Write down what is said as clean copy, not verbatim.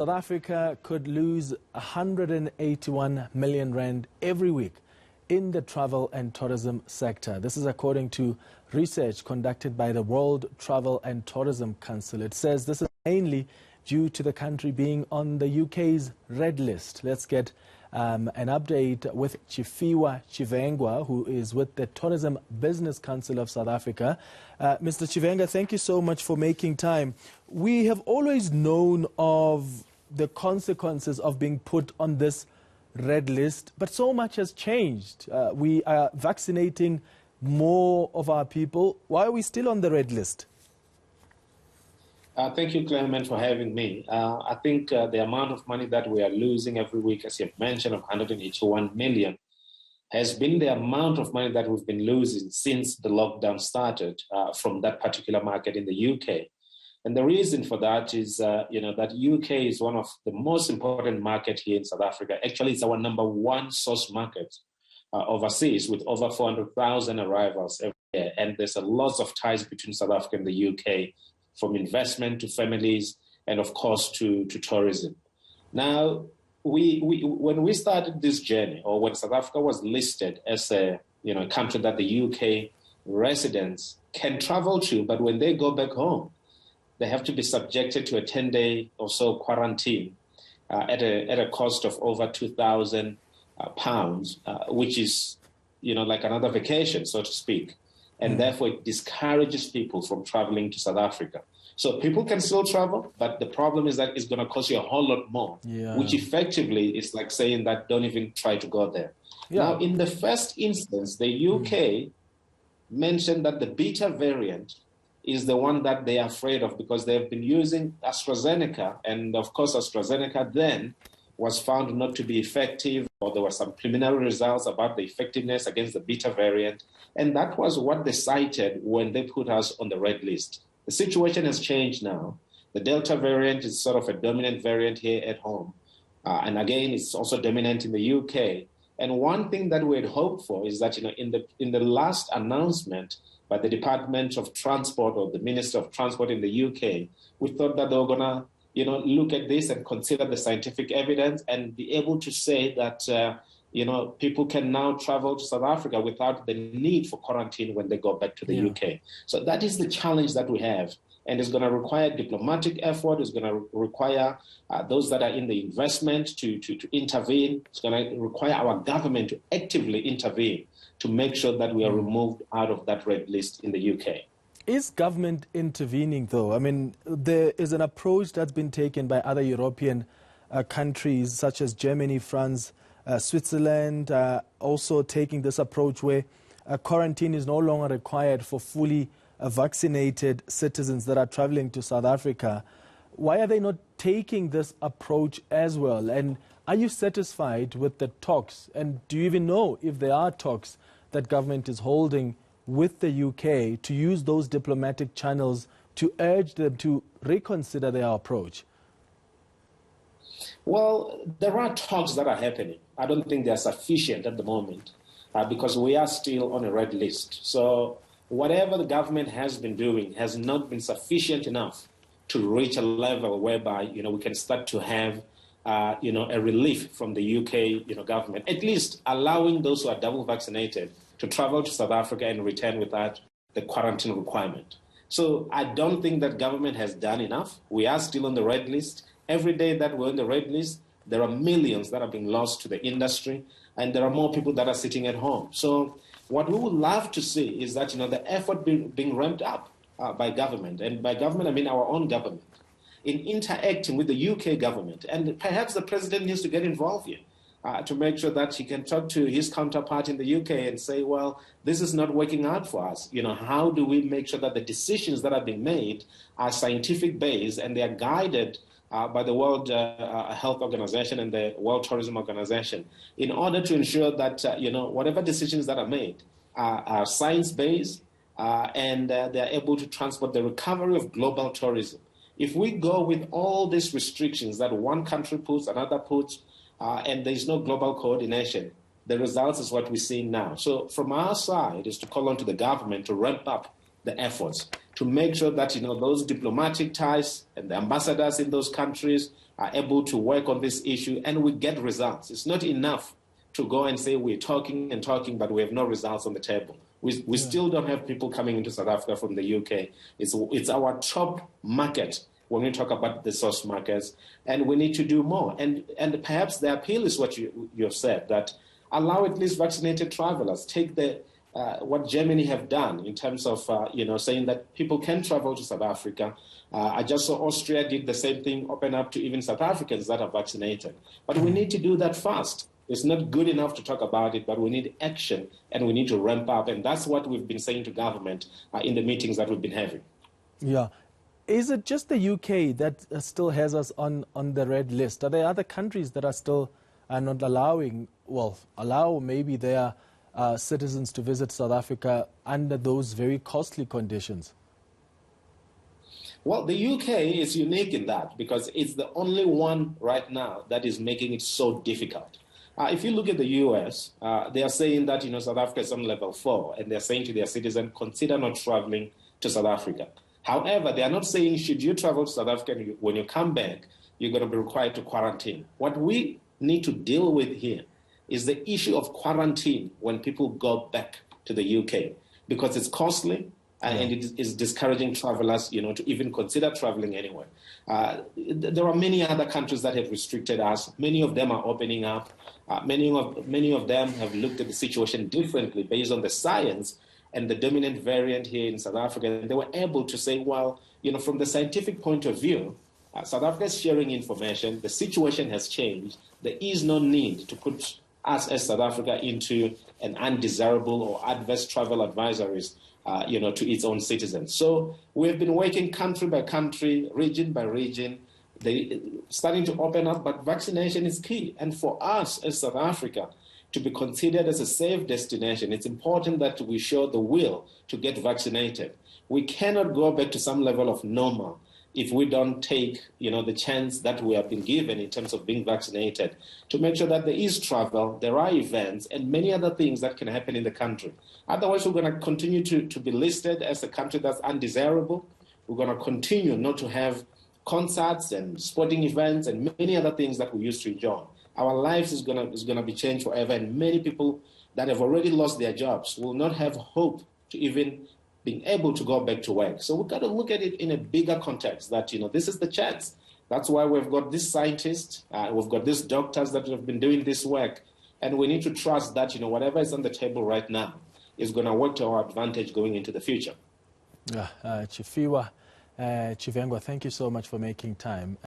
South Africa could lose 181 million rand every week in the travel and tourism sector. This is according to research conducted by the World Travel and Tourism Council. It says this is mainly due to the country being on the UK's Red List. Let's get an update with Tshifhiwa Tshivhengwa, who is with the Tourism Business Council of South Africa. Mr. Tshivhengwa, thank you so much for making time. We have always known of the consequences of being put on this red list, but so much has changed. We are vaccinating more of our people. Why are we still on the red list? Thank you, Clement, for having me. I think the amount of money that we are losing every week, as you've mentioned, of 181 million, has been the amount of money that we've been losing since the lockdown started from that particular market in the UK. And the reason for that is, that UK is one of the most important markets here in South Africa. Actually, it's our #1 source market overseas, with over 400,000 arrivals every year. And there's a lot of ties between South Africa and the UK, from investment to families and, of course, to tourism. Now, when we started this journey, or when South Africa was listed as a country that the UK residents can travel to, but when they go back home, they have to be subjected to a 10-day or so quarantine at a cost of over £2,000, which is, like another vacation, so to speak. And therefore, it discourages people from traveling to South Africa. So people can still travel, but the problem is that it's going to cost you a whole lot more, which effectively is like saying that don't even try to go there. Yeah. Now, in the first instance, the UK mentioned that the beta variant is the one that they are afraid of, because they've been using AstraZeneca. And of course, AstraZeneca then was found not to be effective, or there were some preliminary results about the effectiveness against the beta variant. And that was what they cited when they put us on the red list. The situation has changed now. The Delta variant is sort of a dominant variant here at home. And again, it's also dominant in the UK. And one thing that we had hoped for is that, in the last announcement by the Department of Transport, or the Minister of Transport in the UK, we thought that they were going to, look at this and consider the scientific evidence and be able to say that, people can now travel to South Africa without the need for quarantine when they go back to the UK. So that is the challenge that we have. And it's going to require diplomatic effort. It's going to require those that are in the investment to intervene. It's going to require our government to actively intervene to make sure that we are removed out of that red list in the UK. Is government intervening, though? I mean, there is an approach that's been taken by other European countries, such as Germany, France, Switzerland, also taking this approach where quarantine is no longer required for fully vaccinated citizens that are traveling to South Africa. Why are they not taking this approach as well? And are you satisfied with the talks? And do you even know if there are talks that government is holding with the UK to use those diplomatic channels to urge them to reconsider their approach? Well, there are talks that are happening. I don't think they are sufficient at the moment because we are still on a red list. So whatever the government has been doing has not been sufficient enough to reach a level whereby, we can start to have, a relief from the UK, government, at least allowing those who are double vaccinated to travel to South Africa and return without the quarantine requirement. So I don't think that government has done enough. We are still on the red list. Every day that we're on the red list, there are millions that are being lost to the industry, and there are more people that are sitting at home. So what we would love to see is that, the effort being ramped up by government, and by government, I mean our own government, in interacting with the UK government. And perhaps the president needs to get involved here to make sure that he can talk to his counterpart in the UK and say, well, this is not working out for us. How do we make sure that the decisions that are being made are scientific based and they are guided by the World Health Organization and the World Tourism Organization, in order to ensure that, whatever decisions that are made are science-based and they are able to transport the recovery of global tourism. If we go with all these restrictions that one country puts, another puts, and there's no global coordination, the results is what we're seeing now. So from our side is to call on to the government to ramp up the efforts to make sure that, those diplomatic ties and the ambassadors in those countries are able to work on this issue and we get results. It's not enough to go and say we're talking and talking, but we have no results on the table. We still don't have people coming into South Africa from the UK. It's our top market when we talk about the source markets, and we need to do more. And perhaps the appeal is what you have said, that allow at least vaccinated travelers. Take what Germany have done in terms of saying that people can travel to South Africa. I just saw Austria did the same thing, open up to even South Africans that are vaccinated. But we need to do that fast. It's not good enough to talk about it, but we need action and we need to ramp up. And that's what we've been saying to government in the meetings that we've been having. Yeah. Is it just the UK that still has us on the red list? Are there other countries that are still not allow maybe their citizens to visit South Africa under those very costly conditions? Well, the UK is unique in that because it's the only one right now that is making it so difficult. If you look at the US, they are saying that South Africa is on level 4, and they're saying to their citizens, consider not traveling to South Africa. However, they are not saying, should you travel to South Africa, when you come back, you're going to be required to quarantine. What we need to deal with here is the issue of quarantine when people go back to the UK, because it's costly and it is discouraging travelers, to even consider traveling anywhere. There are many other countries that have restricted us. Many of them are opening up. Many of them have looked at the situation differently based on the science and the dominant variant here in South Africa. And they were able to say, well, from the scientific point of view, South Africa is sharing information. The situation has changed. There is no need to put us as South Africa into an undesirable or adverse travel advisories, to its own citizens. So we've been working country by country, region by region, starting to open up, but vaccination is key. And for us as South Africa to be considered as a safe destination, it's important that we show the will to get vaccinated. We cannot go back to some level of normal if we don't take, the chance that we have been given in terms of being vaccinated to make sure that there is travel, there are events, and many other things that can happen in the country. Otherwise, we're going to continue to be listed as a country that's undesirable. We're going to continue not to have concerts and sporting events and many other things that we used to enjoy. Our lives is going to be changed forever, and many people that have already lost their jobs will not have hope to even being able to go back to work. So we've got to look at it in a bigger context that, this is the chance. That's why we've got these scientists, we've got these doctors that have been doing this work, and we need to trust that, whatever is on the table right now is going to work to our advantage going into the future. Tshifhiwa Tshivhengwa, thank you so much for making time.